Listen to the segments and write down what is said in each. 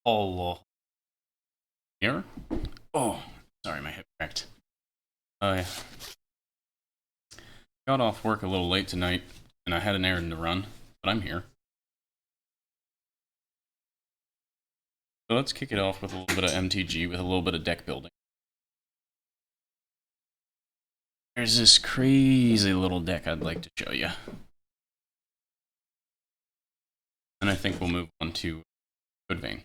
Oh, here? Oh, sorry, my hip cracked. I got off work a little late tonight, and I had an errand to run, but I'm here. So let's kick it off with a little bit of MTG, with a little bit of deck building. There's this crazy little deck I'd like to show you. And I think we'll move on to Good Vein.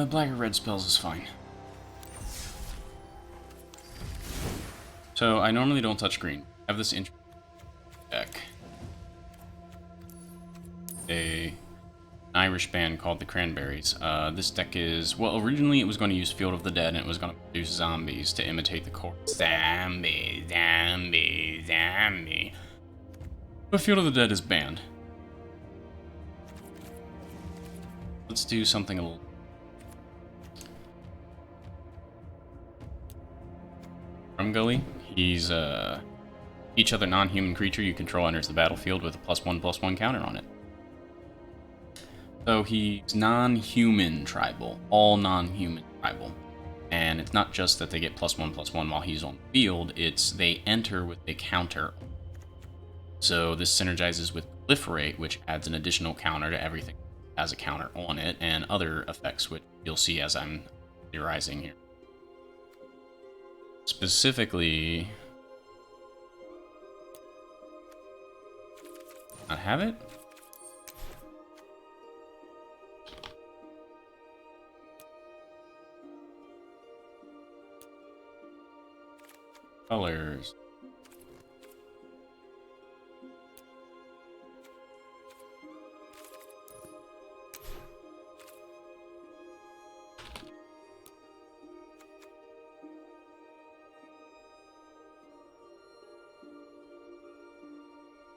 Black or red spells is fine. So I normally don't touch green. I have this interesting deck. An Irish band called the Cranberries. This deck is, well, originally it was going to use Field of the Dead, and it was going to produce zombies to imitate the chorus. Zombie, zombie, zombie. But Field of the Dead is banned. Let's do something a little... From Gully. He's, each other non-human creature you control enters the battlefield with a +1/+1 counter on it. So he's non-human tribal, all non-human tribal. And it's not just that they get +1/+1 while he's on the field, it's they enter with a counter. So this synergizes with Proliferate, which adds an additional counter to everything that has a counter on it, and other effects which you'll see as I'm theorizing here. Specifically... Not have it? Colors.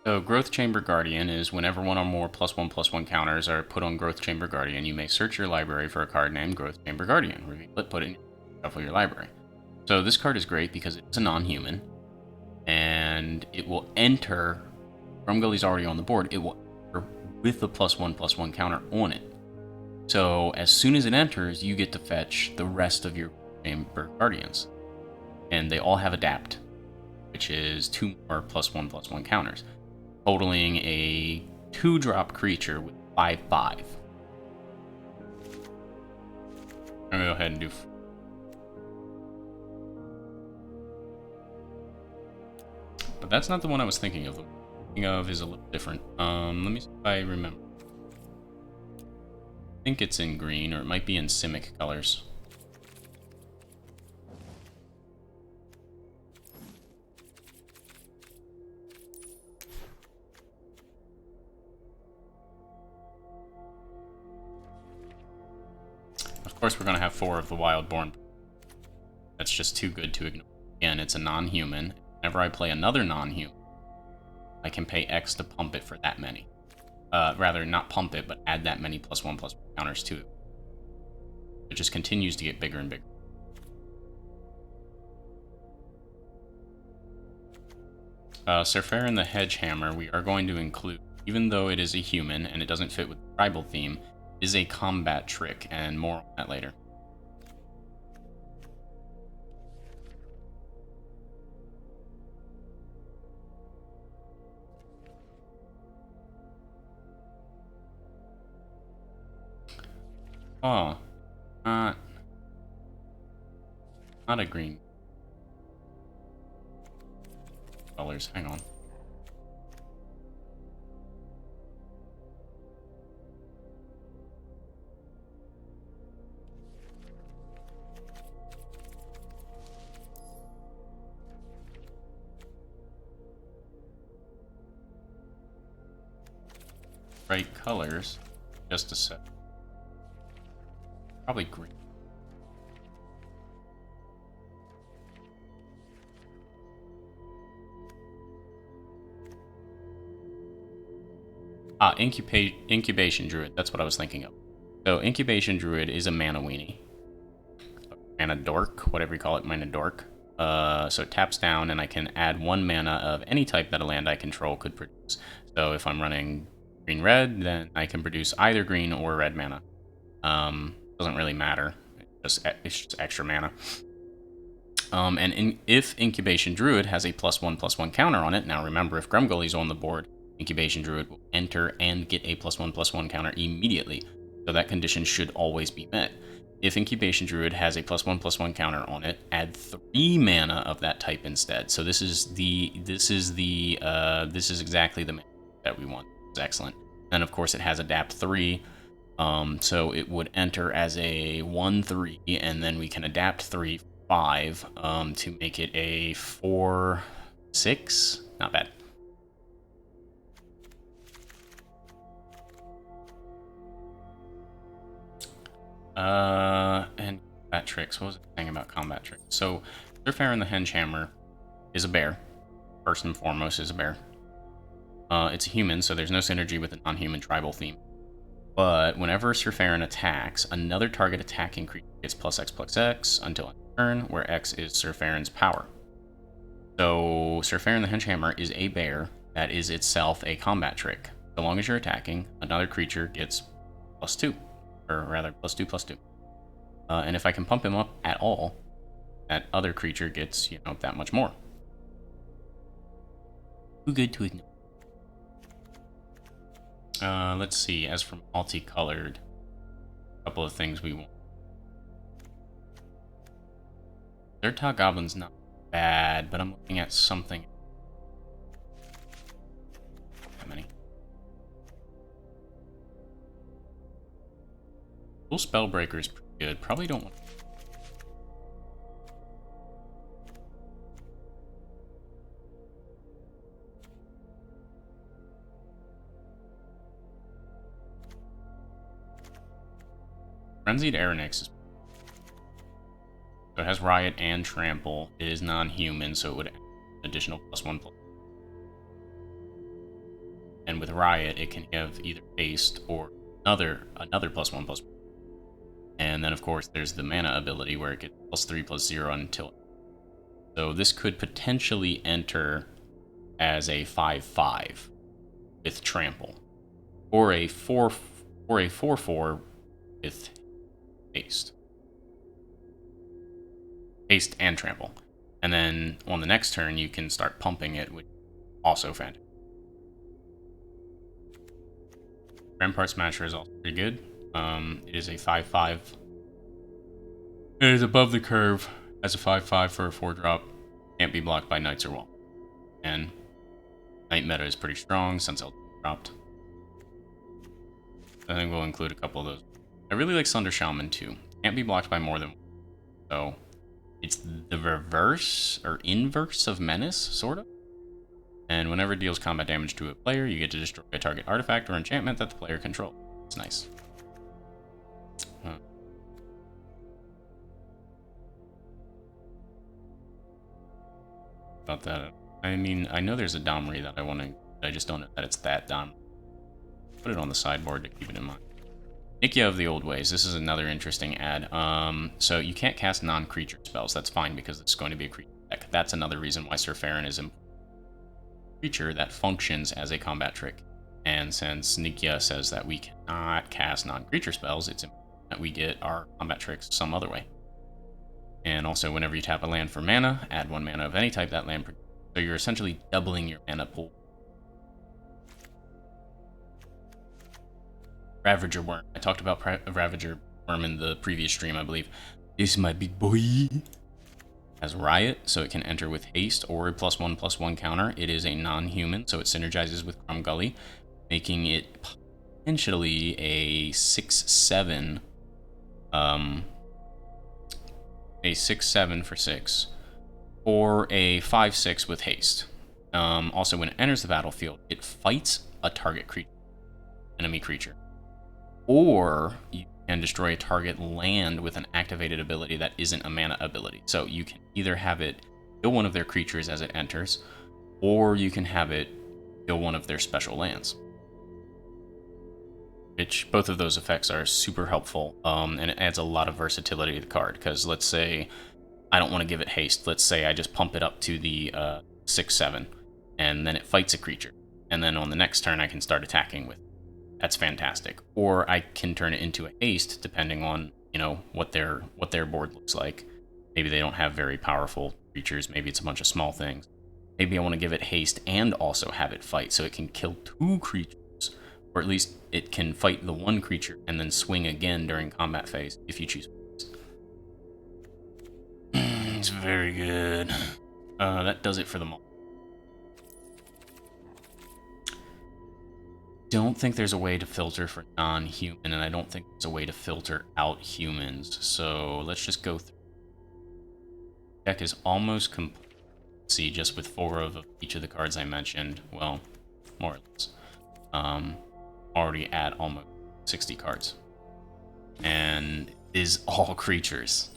So Growth Chamber Guardian is whenever one or more +1/+1 counters are put on Growth Chamber Guardian, you may search your library for a card named Growth Chamber Guardian. Reveal it, put it in shuffle your library. So this card is great because it's a non-human, and it will enter. Rumgully's already on the board. It will enter with the +1/+1 counter on it. So as soon as it enters, you get to fetch the rest of your Chamber Guardians, and they all have Adapt, which is 2 more +1/+1 counters, totaling a 2-drop creature with 5/5. I'm gonna go ahead and do. But that's not the one I was thinking of. The one I'm thinking of is a little different. Let me see if I remember. I think it's in green, or it might be in Simic colors. Of course, we're going to have 4 of the Wildborn. That's just too good to ignore. Again, it's a non-human. Whenever I play another non-human, I can pay X to pump it for that many. Rather, not pump it, but add that many +1/+1 counters to it. It just continues to get bigger and bigger. Surfarin the Hedgehammer, we are going to include, even though it is a human and it doesn't fit with the tribal theme, is a combat trick, and more on that later. Oh, not a green. Colors, hang on. Bright colors, just a sec. Probably green. Incubation Druid, that's what I was thinking of. So Incubation Druid is a mana weenie. Mana dork, whatever you call it, mana dork. So it taps down, and I can add 1 mana of any type that a land I control could produce. So if I'm running green-red, then I can produce either green or red mana. Doesn't really matter. It's just extra mana. If Incubation Druid has a +1/+1 counter on it, now remember, if Grumgully's on the board, Incubation Druid will enter and get a +1/+1 counter immediately. So that condition should always be met. If Incubation Druid has a +1/+1 counter on it, add 3 mana of that type instead. So this is exactly the mana that we want. It's excellent. And of course, it has Adapt 3. So it would enter as a 1/3, and then we can adapt 3 5 to make it a 4/6. Not bad. And combat tricks. What was I saying about combat tricks? So Surfair the Henchhammer is a bear. First and foremost, is a bear. It's a human, so there's no synergy with a non-human tribal theme. But whenever Surfair attacks, another target attacking creature gets +X/+X until end of turn, where X is Surfair's power. So Surfair the Henchhammer is a bear that is itself a combat trick. So long as you're attacking, another creature gets +2, or rather +2/+2. And if I can pump him up at all, that other creature gets, that much more. Too good to ignore. Let's see, as for multicolored, a couple of things we want. Third Tile Goblin's not bad, but I'm looking at something. How many? Full Spellbreaker is pretty good. Probably don't want. Frenzied Aeronix is. So it has Riot and Trample. It is non-human, so it would add an additional +1/+. And with Riot, it can have either Haste or another +1/+1. And then, of course, there's the mana ability where it gets +3/+0 until. So this could potentially enter as a 5/5 with Trample, or a 4/4 with Haste. Haste and Trample. And then on the next turn, you can start pumping it, which is also fantastic. Rampart Smasher is also pretty good. It is a 5/5. It is above the curve as a 5/5 for a 4-drop. Can't be blocked by Knights or Wall. And Knight meta is pretty strong since Elder dropped. I think we'll include a couple of those. I really like Sunder Shaman too. Can't be blocked by more than one. So it's the reverse or inverse of Menace, sort of. And whenever it deals combat damage to a player, you get to destroy a target artifact or enchantment that the player controls. It's nice. About that. I mean, I know there's a Domri that I want to. I just don't know that it's that Dom. Put it on the sideboard to keep it in mind. Nikia of the Old Ways. This is another interesting ad. So you can't cast non-creature spells. That's fine because it's going to be a creature deck. That's another reason why Surfair is a creature that functions as a combat trick. And since Nikia says that we cannot cast non-creature spells, it's important that we get our combat tricks some other way. And also, whenever you tap a land for mana, add 1 mana of any type that land produces. So you're essentially doubling your mana pool. Ravager Worm. I talked about Ravager Worm in the previous stream, I believe. This is my big boy. Has Riot, so it can enter with Haste or a +1/+1 counter. It is a non-human, so it synergizes with Grumgully, making it potentially a 6/7. A 6/7 for 6, or a 5/6 with Haste. Also, when it enters the battlefield, it fights a target creature, enemy creature, or you can destroy a target land with an activated ability that isn't a mana ability. So you can either have it kill one of their creatures as it enters, or you can have it kill one of their special lands. Which both of those effects are super helpful, and it adds a lot of versatility to the card. Because let's say I don't want to give it haste. Let's say I just pump it up to the 6/7, and then it fights a creature, and then on the next turn I can start attacking with it. That's fantastic. Or I can turn it into a haste, depending on what their board looks like. Maybe they don't have very powerful creatures. Maybe it's a bunch of small things. Maybe I want to give it haste and also have it fight, so it can kill 2 creatures, or at least it can fight the 1 creature and then swing again during combat phase if you choose. It's very good. That does it for the moment. Don't think there's a way to filter for non-human, and I don't think there's a way to filter out humans. So let's just go through. Deck is almost complete. See, just with 4 of each of the cards I mentioned. Well, more or less. Already at almost 60 cards, and is all creatures.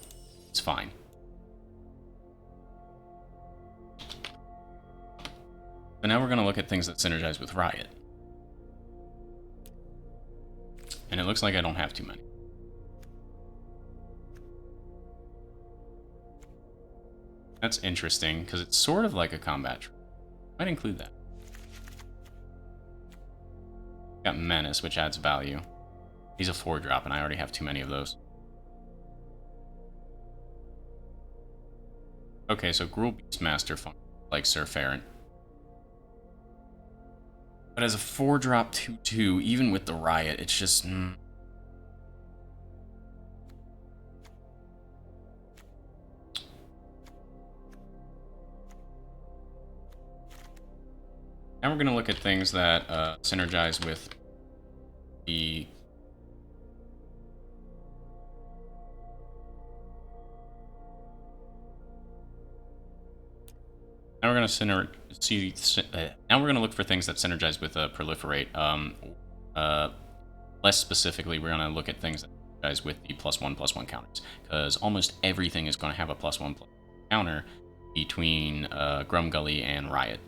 It's fine. So now we're going to look at things that synergize with Riot. And it looks like I don't have too many. That's interesting, because it's sort of like a combat tree. Might include that. Got Menace, which adds value. He's a 4-drop, and I already have too many of those. Okay, so Gruul Beastmaster functions like Sir Ferret. But as a 4-drop 2/2, even with the Riot, it's just... Now we're going to look at things that synergize with the... Now we're going to now we're going to look for things that synergize with Proliferate. Less specifically, we're going to look at things that synergize with the +1/+1 counters, because almost everything is going to have a +1/+1 counter between Grumgully and Riot.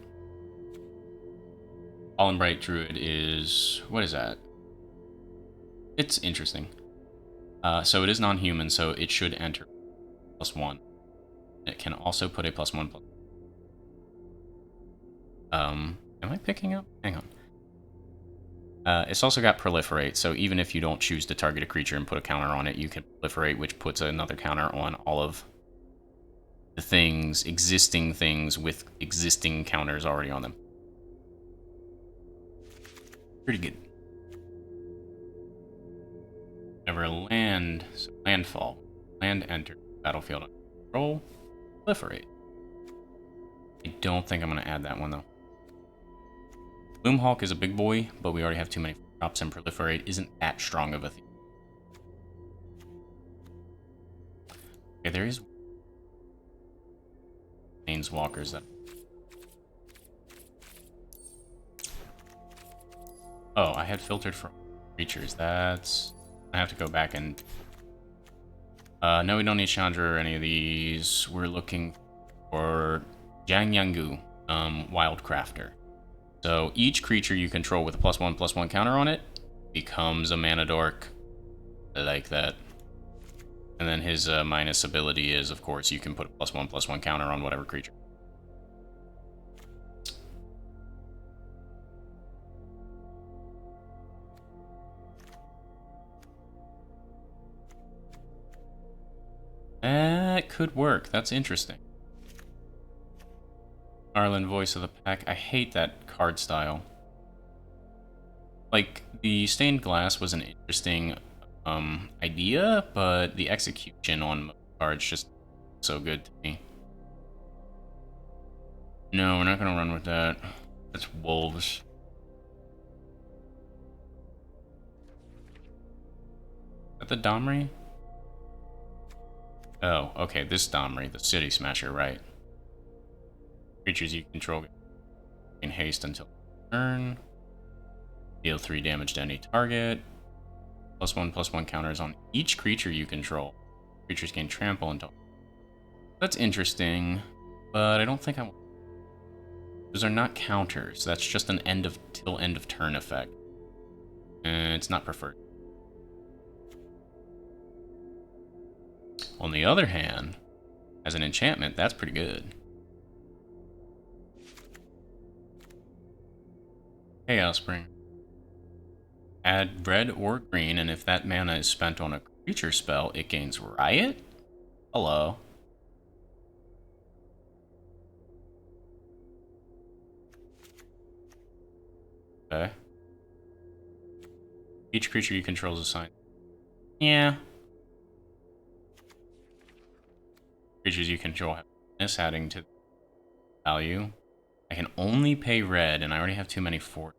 Fallen Bright Druid is... what is that? It's interesting. So it is non-human, so it should enter +1. It can also put a +1/+. Am I picking up? Hang on. It's also got Proliferate, so even if you don't choose to target a creature and put a counter on it, you can Proliferate, which puts another counter on all of the things, existing things with existing counters already on them. Pretty good. Whenever land, so landfall, land enter, battlefield under control, Proliferate. I don't think I'm going to add that one, though. Gloomhawk is a big boy, but we already have too many drops, and Proliferate isn't that strong of a thing. Okay, there is Planeswalkers that... Oh, I had filtered for creatures. That's... I have to go back and... no, we don't need Chandra or any of these. We're looking for Jiang Yangu, Wildcrafter. So each creature you control with a +1/+1 counter on it becomes a mana dork. I like that. And then his minus ability is, of course, you can put a +1/+1 counter on whatever creature. That could work. That's interesting. Arlen, voice of the pack. I hate that card style. Like, the stained glass was an interesting idea, but the execution on most cards just so good to me. No, we're not going to run with that. That's wolves. Is that the Domri? Oh, okay, this Domri, the City Smasher, right. Creatures you control in haste until turn. Deal 3 damage to any target. +1/+1 counters on each creature you control. Creatures gain trample until... That's interesting, but I don't think I want... Those are not counters. That's just an end of turn effect. And it's not preferred. On the other hand, As an enchantment, that's pretty good. Chaos Spring. Add red or green, and if that mana is spent on a creature spell, it gains Riot? Hello. Okay. Each creature you control is assigned. Yeah. Creatures you control have this adding to the value. I can only pay red, and I already have too many for.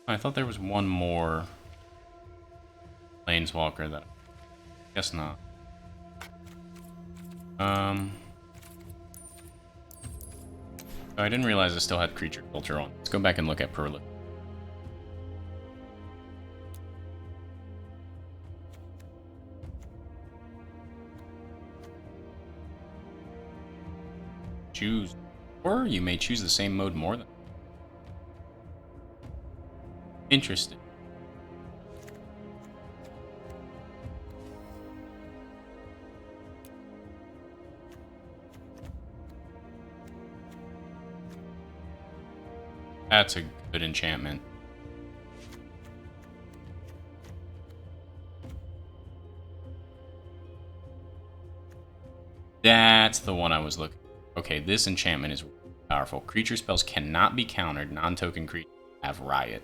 I thought there was one more Planeswalker that. Guess not. Oh, I didn't realize I still had creature filter on. Let's go back and look at Perla. Choose. Or you may choose the same mode more than. Interesting. That's a good enchantment. That's the one I was looking for. Okay, this enchantment is powerful. Creature spells cannot be countered. Non-token creatures have Riot.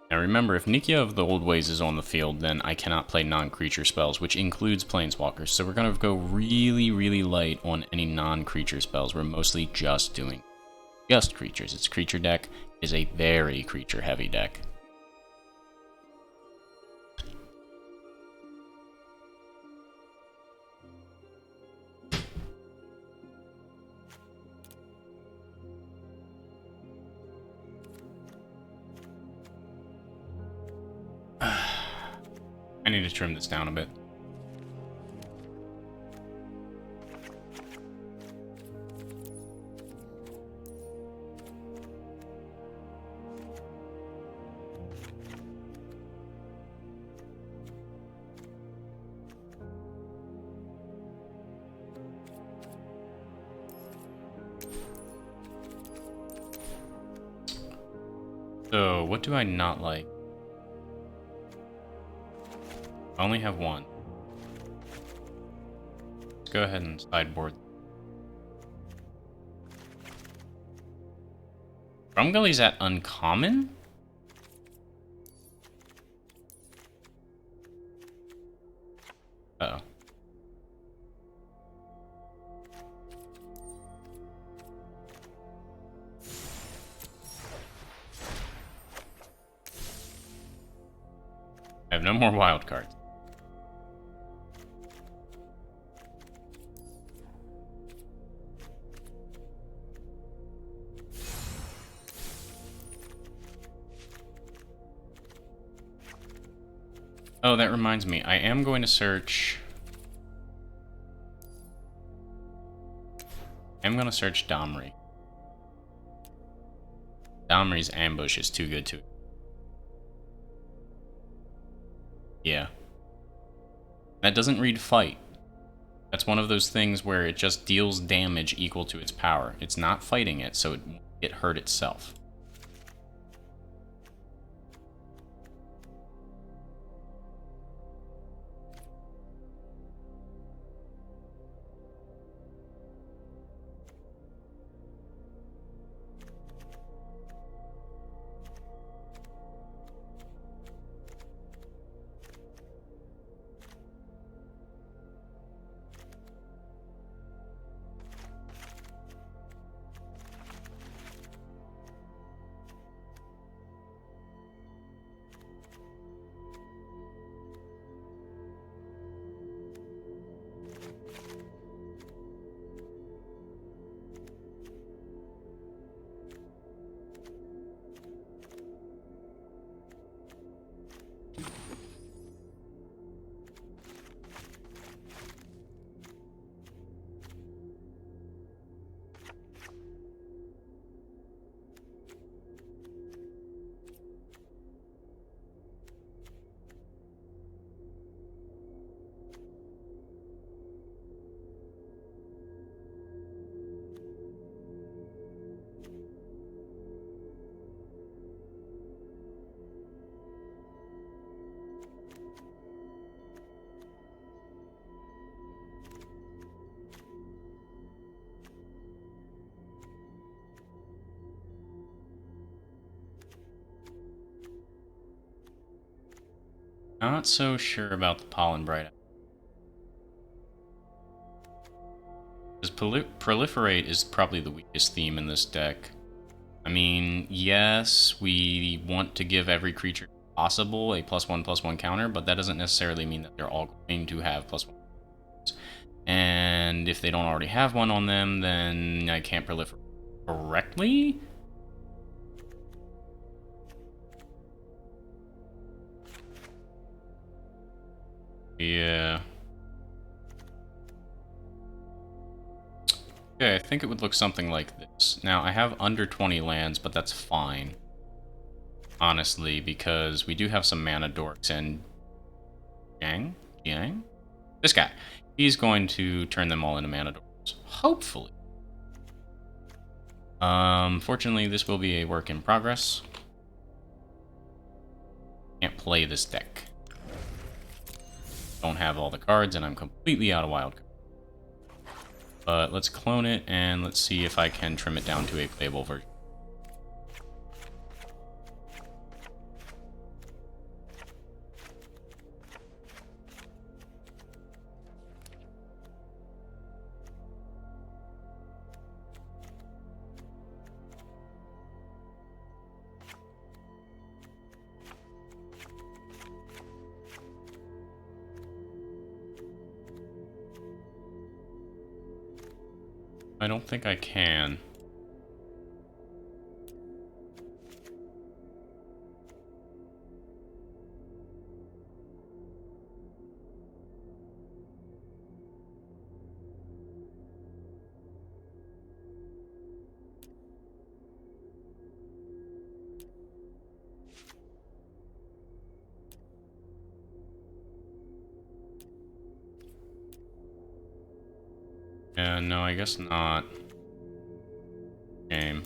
Now remember, if Nikia of the Old Ways is on the field, then I cannot play non-creature spells, which includes Planeswalkers. So we're going to go really, really light on any non-creature spells. We're mostly just doing just creatures. Its creature deck is a very creature-heavy deck. I need to trim this down a bit. So, what do I not like? I only have one. Let's go ahead and sideboard. Drumgully's at uncommon? Uh-oh. I have no more wild cards. Oh, that reminds me. I am going to search... I'm going to search Domri. Domri's ambush is too good to... Yeah. That doesn't read fight. That's one of those things where it just deals damage equal to its power. It's not fighting it, so it hurt itself. Not so sure about the Pollen Bright. Because Proliferate is probably the weakest theme in this deck. I mean, yes, we want to give every creature possible a +1/+1 counter, but that doesn't necessarily mean that they're all going to have +1. And if they don't already have one on them, then I can't proliferate correctly? Yeah. Okay, I think it would look something like this. Now, I have under 20 lands, but that's fine. Honestly, because we do have some mana dorks, and Jiang? This guy. He's going to turn them all into mana dorks. Hopefully. Fortunately, this will be a work in progress. Can't play this deck. Don't have all the cards, and I'm completely out of wild cards. But let's clone it, and let's see if I can trim it down to a playable version. I don't think I can. Yeah, no, I guess not. Game.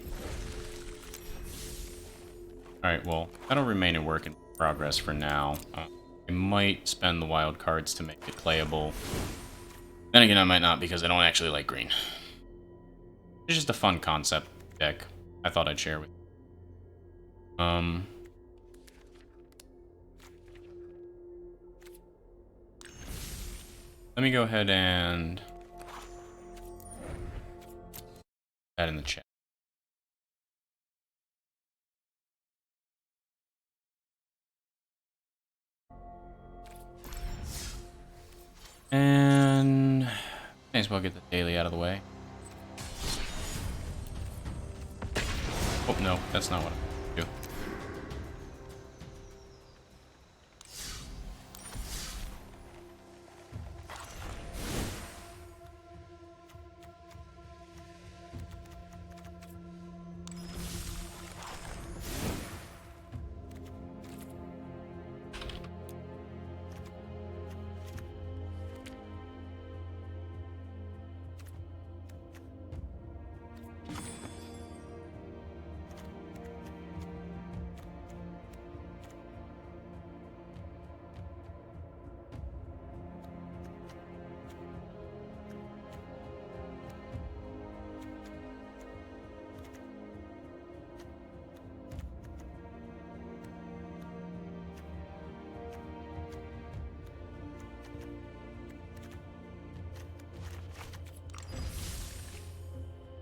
Alright, well, that'll remain a work in progress for now. I might spend the wild cards to make it playable. Then again, I might not because I don't actually like green. It's just a fun concept deck I thought I'd share with you. Let me go ahead and that in the chat. And may as well get the daily out of the way. Oh, no, that's not what I'm going to do.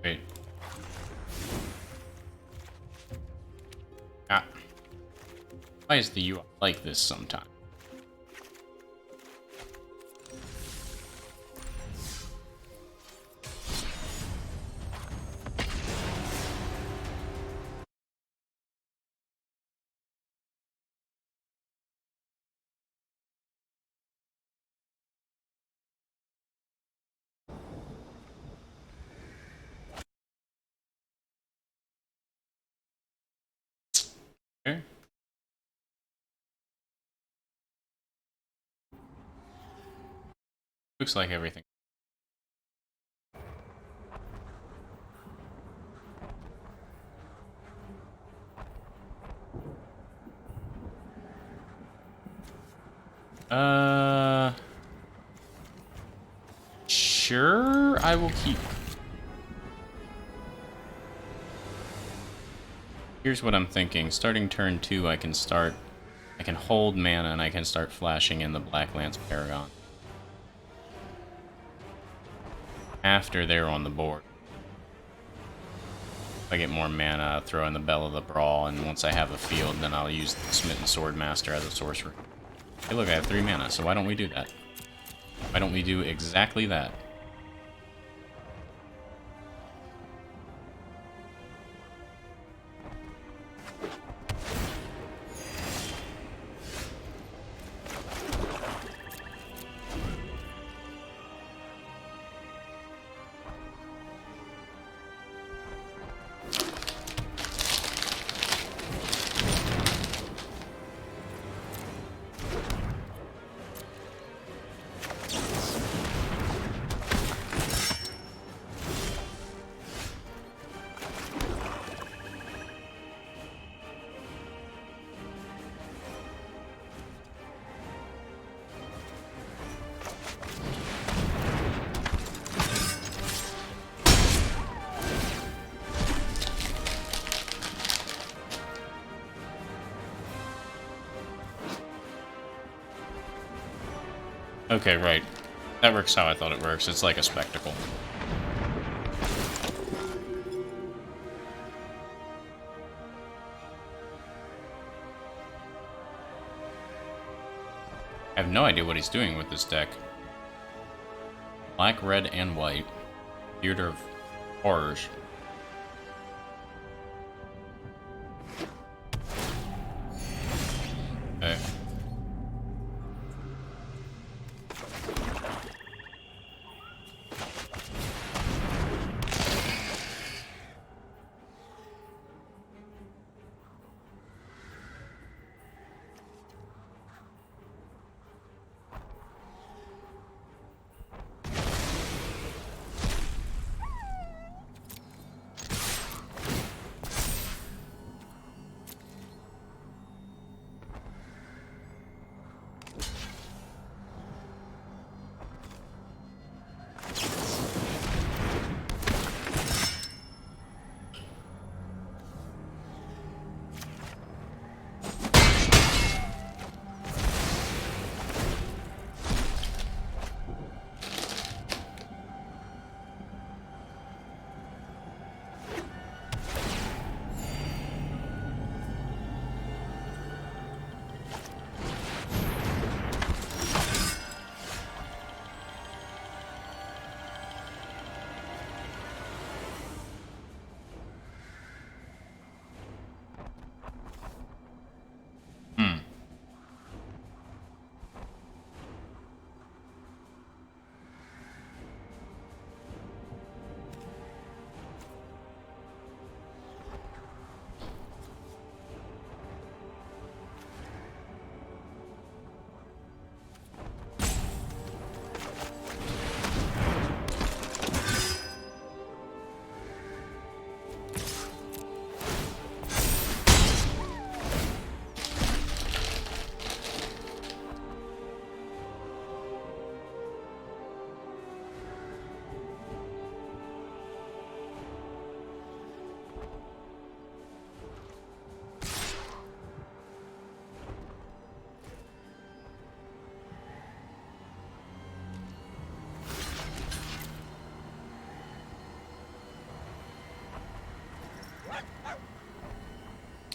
Wait. Ah. Why is the UI like this sometimes? Okay. Looks like everything. Sure, I will keep. Here's what I'm thinking. Starting turn 2, I can start I can hold mana and I can start flashing in the Black Lance Paragon. After they're on the board. If I get more mana, throw in the Bell of the Brawl, and once I have a field, then I'll use the Smitten Swordmaster as a sorcerer. Hey look, I have 3 mana, so why don't we do that? Why don't we do exactly that? Okay, right. That works how I thought it works. It's like a spectacle. I have no idea what he's doing with this deck. Black, red, and white. Theater of Horrors. Okay.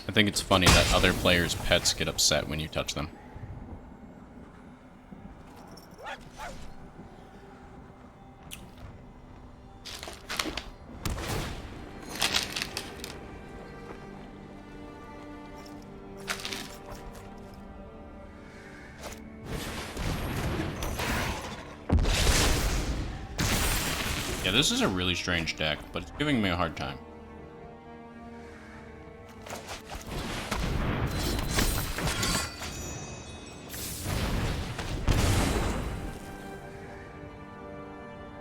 I think it's funny that other players' pets get upset when you touch them. Yeah, this is a really strange deck, but it's giving me a hard time.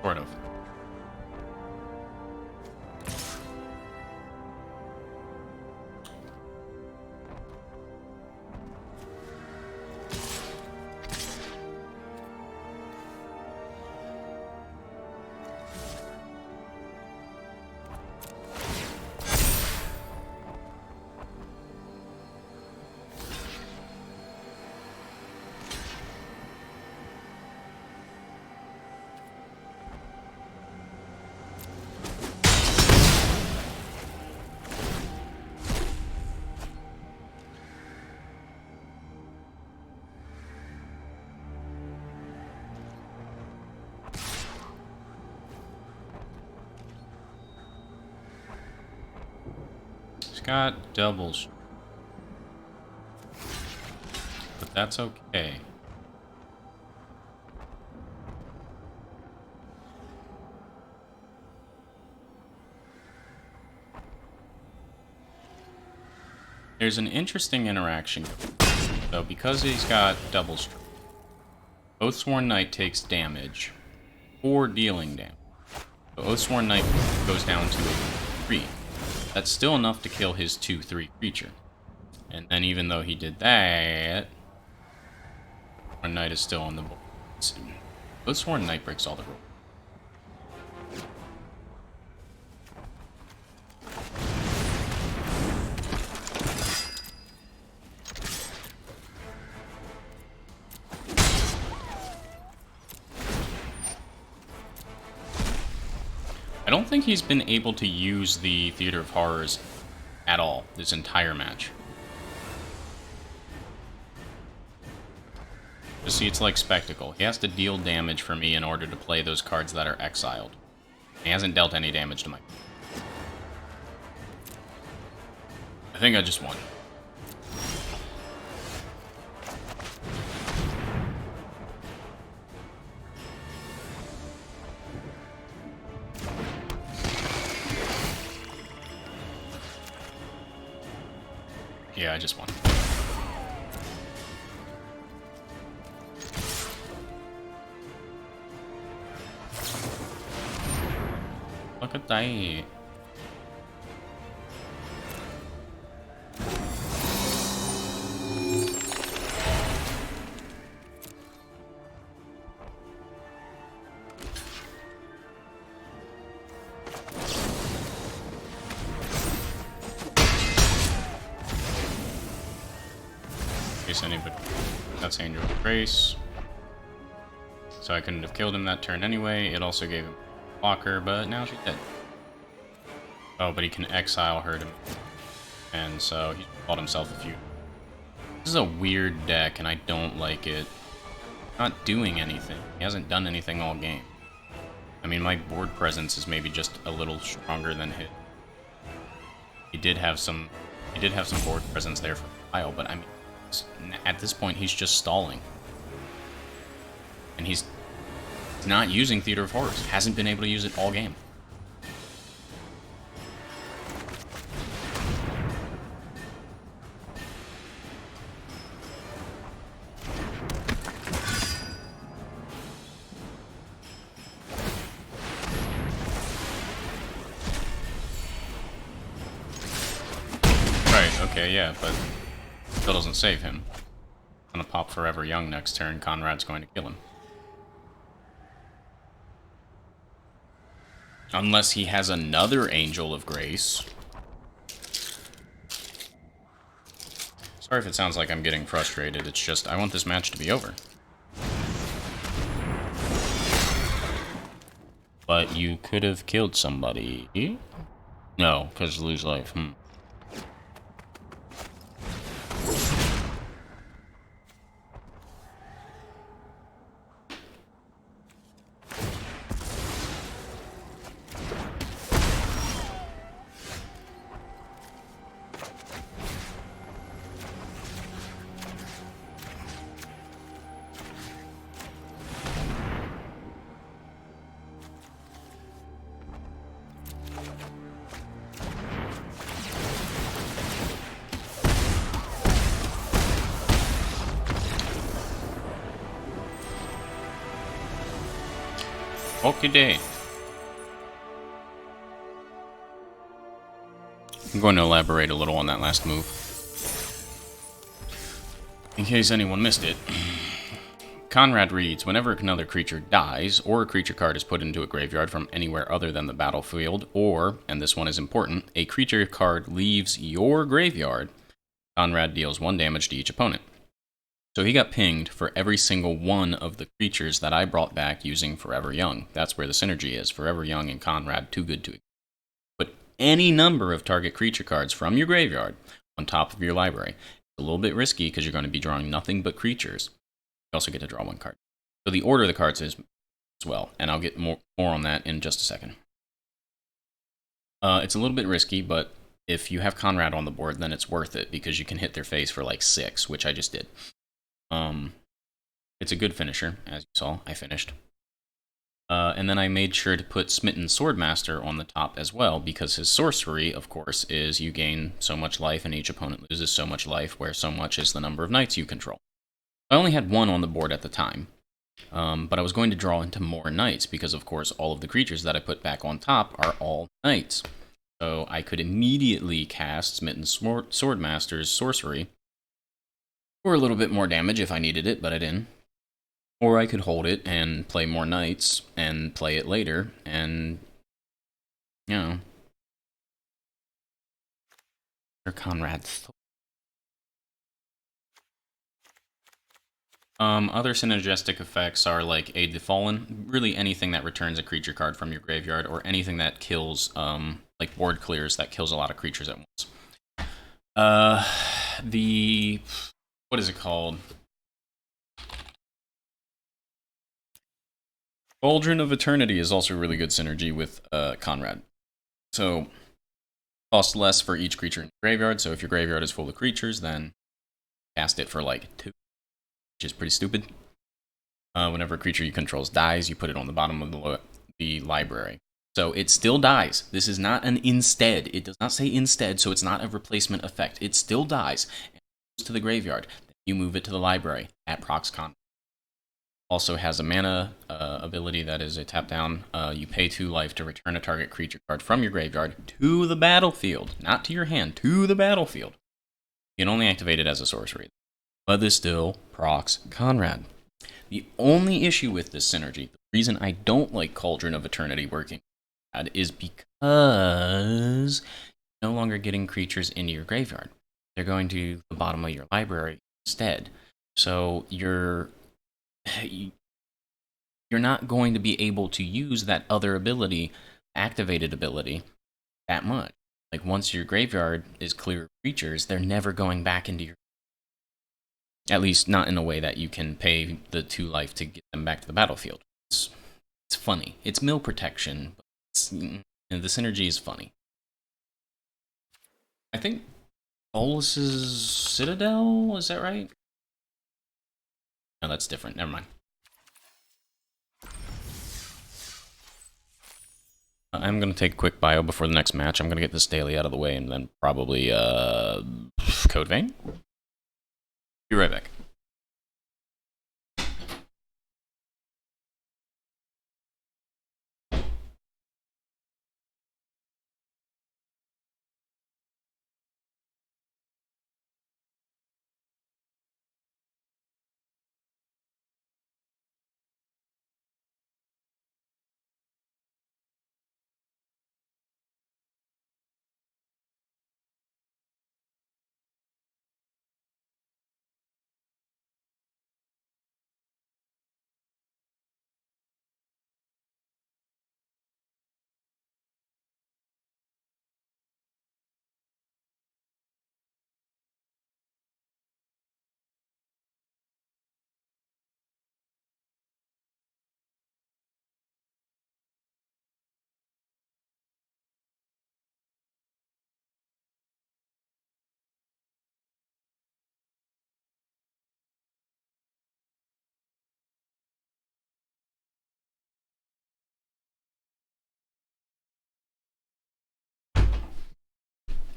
Sort of. got doubles. But that's okay. There's an interesting interaction. So because he's got double stroke, Oathsworn Knight takes damage for dealing damage. So Oathsworn Knight goes down to a 3. That's still enough to kill his 2/3 creature. And then even though he did that, Oathsworn Knight is still on the board. Oathsworn Knight breaks all the rules. I don't think he's been able to use the Theater of Horrors at all this entire match. Just see, it's like Spectacle. He has to deal damage for me in order to play those cards that are exiled. He hasn't dealt any damage to my... I think I just won. Yeah, I just won. Look at that. Anybody. That's Angel of Grace. So I couldn't have killed him that turn anyway. It also gave him a blocker, but now she's dead. Oh, but he can exile her to... And so he called himself a few. This is a weird deck, and I don't like it. Not doing anything. He hasn't done anything all game. I mean, my board presence is maybe just a little stronger than his. He did have some board presence there for a while, but I mean, at this point, he's just stalling. And he's not using Theater of Horrors. Hasn't been able to use it all game. Right, okay, yeah, but still doesn't save him. Gonna pop Forever Young next turn. Conrad's going to kill him. Unless he has another Angel of Grace. Sorry if it sounds like I'm getting frustrated. It's just, I want this match to be over. But you could have killed somebody. No, because lose life. Okay, day. I'm going to elaborate a little on that last move. In case anyone missed it. Conrad reads, whenever another creature dies, or a creature card is put into a graveyard from anywhere other than the battlefield, or, and this one is important, a creature card leaves your graveyard, Conrad deals 1 damage to each opponent. So he got pinged for every single one of the creatures that I brought back using Forever Young. That's where the synergy is. Forever Young and Conrad, too good to ignore. Put any number of target creature cards from your graveyard on top of your library. It's a little bit risky because you're going to be drawing nothing but creatures. You also get to draw 1 card. So the order of the cards is as well, and I'll get more on that in just a second. It's a little bit risky, but if you have Conrad on the board, then it's worth it because you can hit their face for like 6, which I just did. It's a good finisher, as you saw. I finished. And then I made sure to put Smitten Swordmaster on the top as well, because his sorcery, of course, is you gain so much life and each opponent loses so much life, where so much is the number of knights you control. I only had 1 on the board at the time, but I was going to draw into more knights, because of course all of the creatures that I put back on top are all knights. So I could immediately cast Smitten Swordmaster's sorcery for a little bit more damage if I needed it, but I didn't. Or I could hold it and play more knights and play it later, and, you know. Conrad's. Other synergistic effects are like Aid the Fallen, really anything that returns a creature card from your graveyard, or anything that kills, like board clears that kills a lot of creatures at once. What is it called? Cauldron of Eternity is also really good synergy with Conrad. So, cost less for each creature in your graveyard, so if your graveyard is full of creatures, then cast it for like 2, which is pretty stupid. Whenever a creature you control dies, you put it on the bottom of the library. So it still dies. This is not an instead. It does not say instead, so it's not a replacement effect. It still dies and goes to the graveyard. You move it to the library at procs con. Also has a mana ability that is a tap down. You pay 2 life to return a target creature card from your graveyard to the battlefield, not to your hand, to the battlefield. You can only activate it as a sorcery, but this still procs Conrad. The only issue with this synergy, the reason I don't like Cauldron of Eternity working is because you're no longer getting creatures into your graveyard. They're going to the bottom of your library instead. So you're not going to be able to use that other ability, activated ability, that much. Like, once your graveyard is clear of creatures, they're never going back into your... At least not in a way that you can pay the 2 life to get them back to the battlefield. It's funny. It's mill protection, but the synergy is funny. I think Bolus's Citadel, is that right? No, that's different. Never mind. I'm going to take a quick bio before the next match. I'm going to get this daily out of the way and then probably Code Vein. Be right back.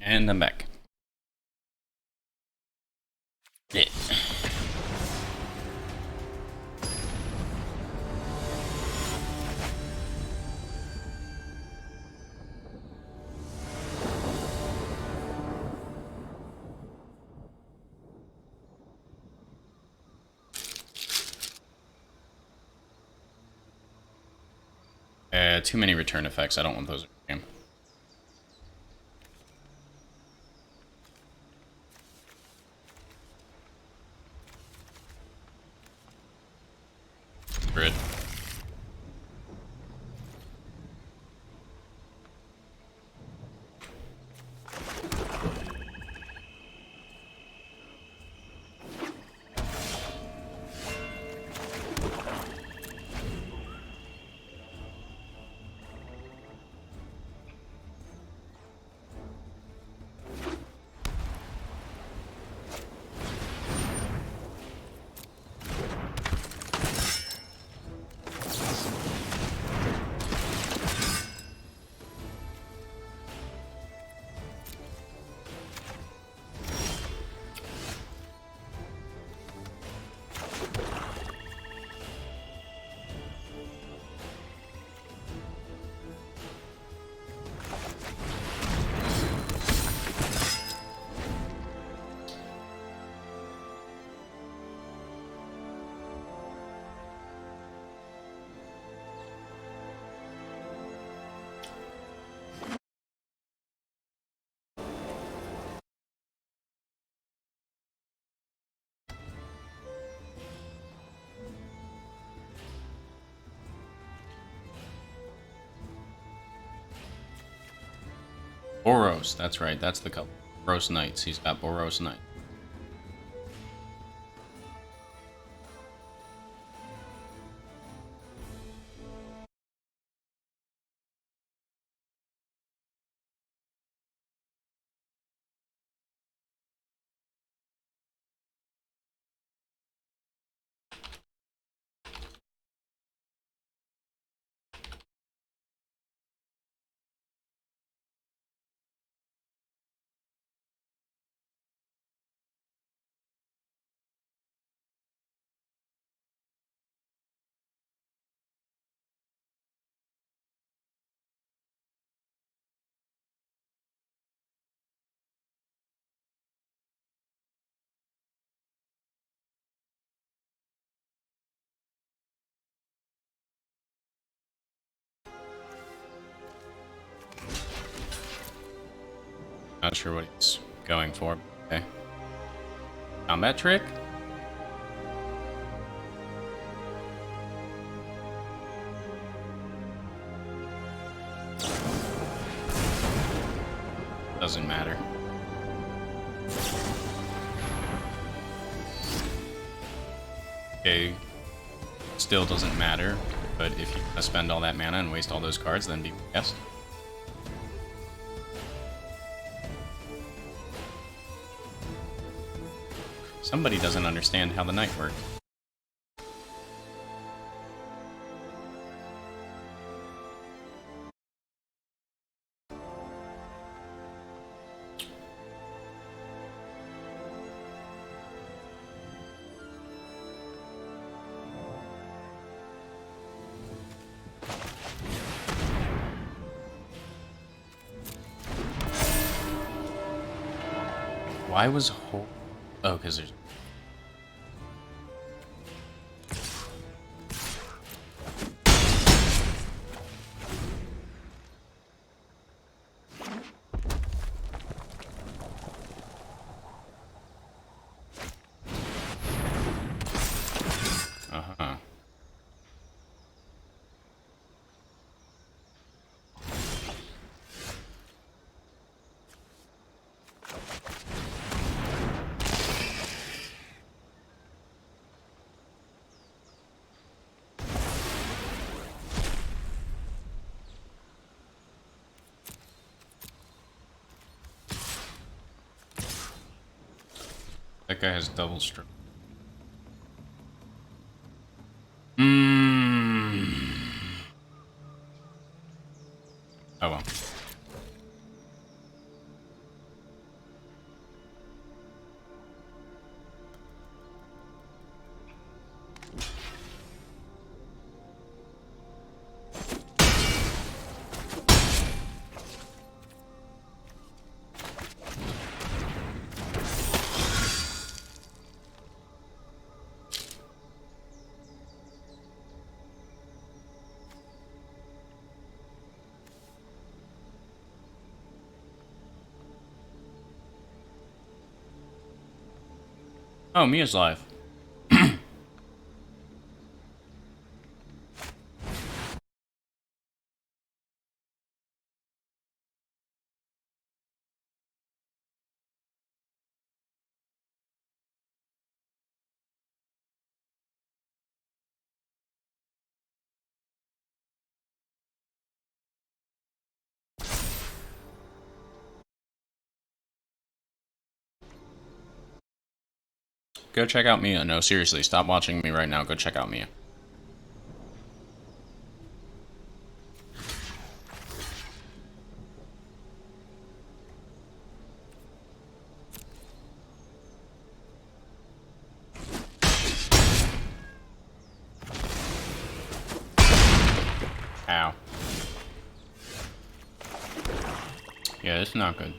And I'm back. Yeah. 2 many return effects. I don't want those in the game. Grid. Boros, that's right, that's the color. Boros Knights, he's got Boros Knights. Not sure what he's going for. Okay. Combat trick? Doesn't matter. Okay. Still doesn't matter, but if you spend all that mana and waste all those cards, then be best. Somebody doesn't understand how the knight works. Why was whole? Oh, because there's. Uh-huh. That guy has double stroke. Oh well. Oh, Mia's live. Go check out Mia. No, seriously, stop watching me right now. Go check out Mia. Ow. Yeah, it's not good.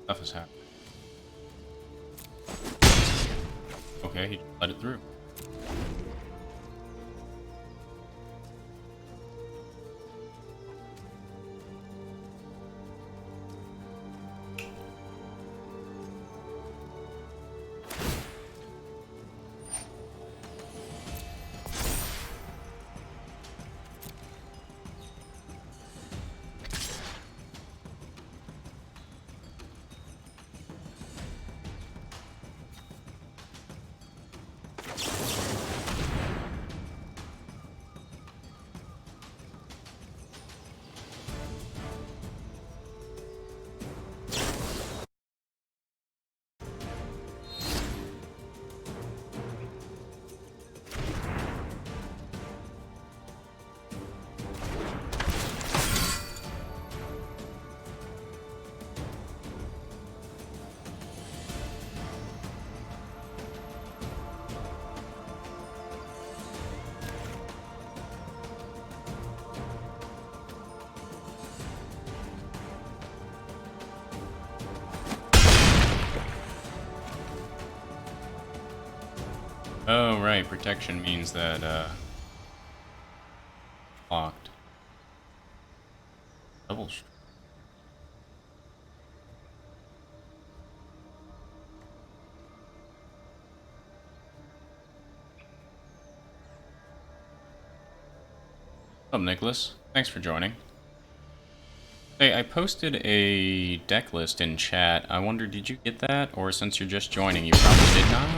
Stuff is happening. Okay, he just let it through. Oh, right. Protection means that, locked. Double strike. What's up, Nicholas? Thanks for joining. Hey, I posted a deck list in chat. I wonder, did you get that? Or since you're just joining, you probably did not?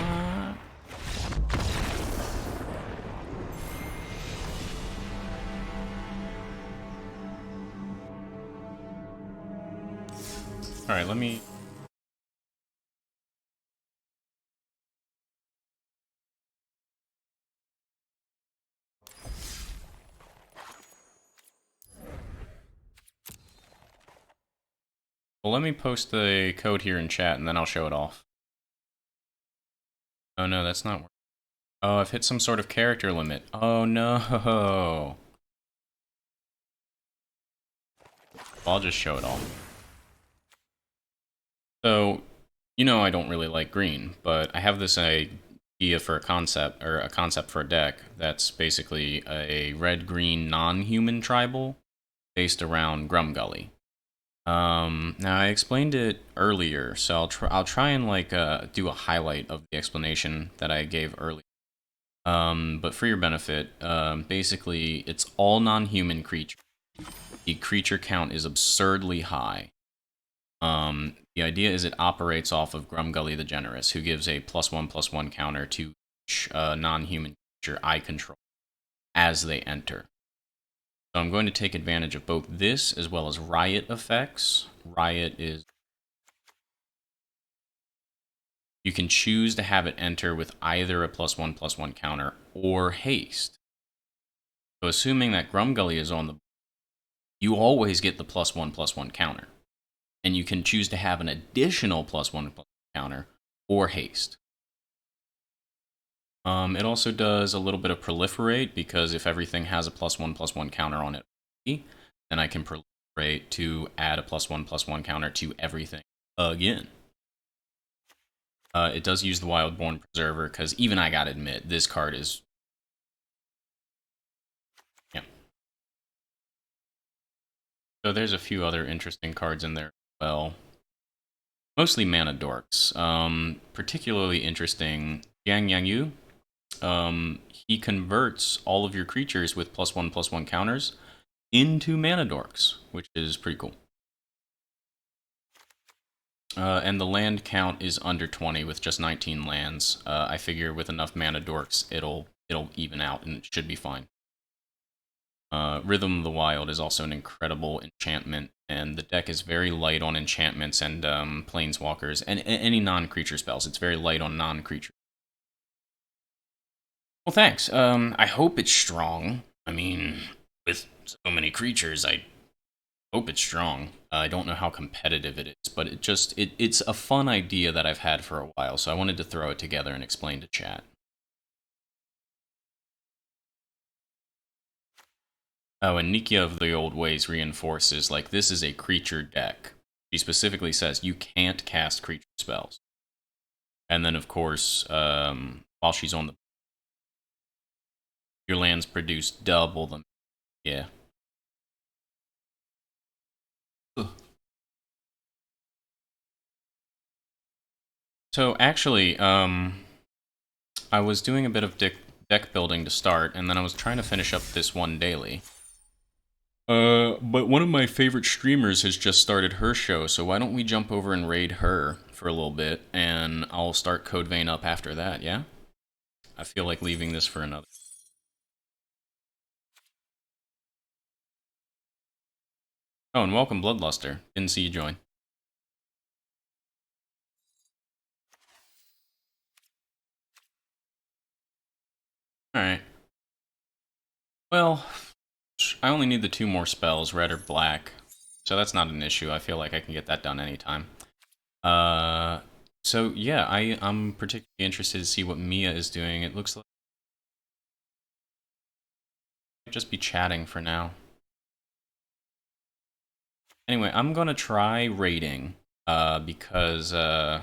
Alright, let me... Well, let me post the code here in chat, and then I'll show it off. Oh no, that's not working. Oh, I've hit some sort of character limit. Oh no! I'll just show it off. So, you know I don't really like green, but I have this idea for a concept, or a concept for a deck that's basically a red-green non-human tribal based around Grumgully. Now I explained it earlier, so I'll try and like do a highlight of the explanation that I gave earlier. But for your benefit, basically it's all non-human creatures. The creature count is absurdly high. The idea is it operates off of Grumgully the Generous, who gives a +1/+1 counter to each non-human creature I control as they enter. So I'm going to take advantage of both this as well as riot effects. Riot is... You can choose to have it enter with either a +1/+1 counter or haste. So assuming that Grumgully is on the... You always get the +1/+1 counter. And you can choose to have an additional +1/+1 counter or haste. It also does a little bit of proliferate, because if everything has a +1/+1 counter on it, then I can proliferate to add a +1/+1 counter to everything again. It does use the Wildborn Preserver, because even I gotta admit, this card is... Yeah. So there's a few other interesting cards in there as well. Mostly mana dorks. Particularly interesting, Yang Yang Yu. He converts all of your creatures with +1/+1 counters into mana dorks, which is pretty cool. And the land count is under 20 with just 19 lands. I figure with enough mana dorks, it'll even out and it should be fine. Rhythm of the Wild is also an incredible enchantment, and the deck is very light on enchantments and planeswalkers, and any non-creature spells. It's very light on non-creature. Well, thanks. I hope it's strong. I mean, with so many creatures, I hope it's strong. I don't know how competitive it is, but it's a fun idea that I've had for a while, so I wanted to throw it together and explain to chat. Oh, and Nikia of the Old Ways reinforces, like, this is a creature deck. She specifically says you can't cast creature spells. And then, of course, while she's on the... Your lands produce double them. Yeah. Ugh. So, actually, I was doing a bit of deck building to start, and then I was trying to finish up this one daily. But one of my favorite streamers has just started her show, so why don't we jump over and raid her for a little bit, and I'll start Code Vein up after that, yeah? I feel like leaving this for another. Oh, and welcome, Bloodluster. Didn't see you join. Alright. Well, I only need the 2 more spells, red or black. So that's not an issue. I feel like I can get that done anytime. So yeah, I'm particularly interested to see what Mia is doing. It looks like I'll just be chatting for now. Anyway, I'm gonna try raiding, because I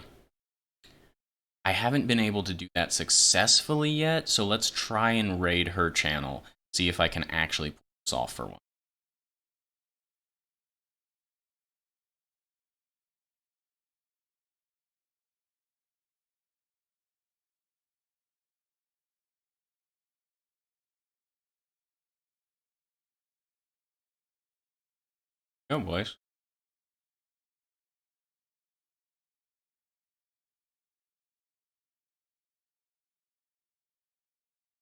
haven't been able to do that successfully yet, so let's try and raid her channel, see if I can actually pull this off for one. Go, boys.